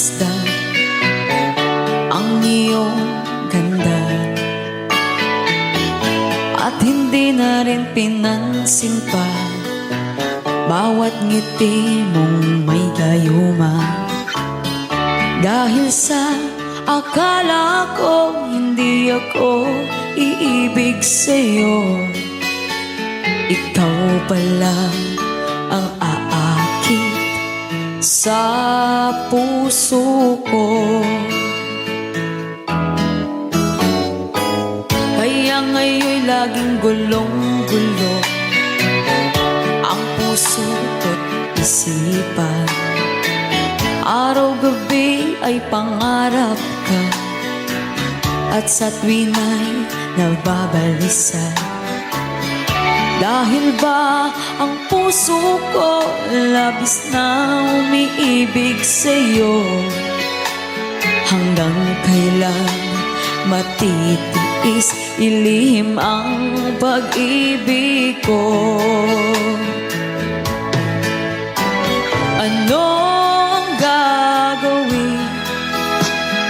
masdan ang iyong ganda, at hindi na rin pinansin pa bawat ngiti mong may gayuma. Dahil sa akala ko hindi ako iibig sa'yo, ikaw pala ang aakit sa puso ko. Kaya ngayon'y laging gulong-gulo ang puso ko't isipan. Araw-gabi ay pangarap ka, at sa tuwina'y nababalisan. Dahil ba ang puso ko labis na umiibig sa'yo, hanggang kailan matitiis ilihim ang pag-ibig ko? Anong gagawin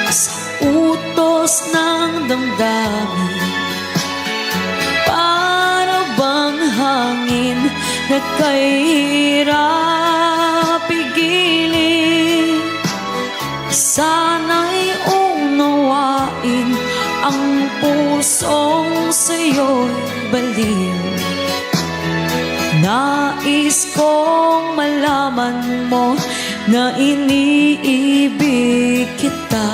sa utos ng damdamin? Para bang hangin na kahirap pigilin? Sana'y unawain ang pusong sa'yo'y baliw. Nais kong malaman mo na iniibig kita.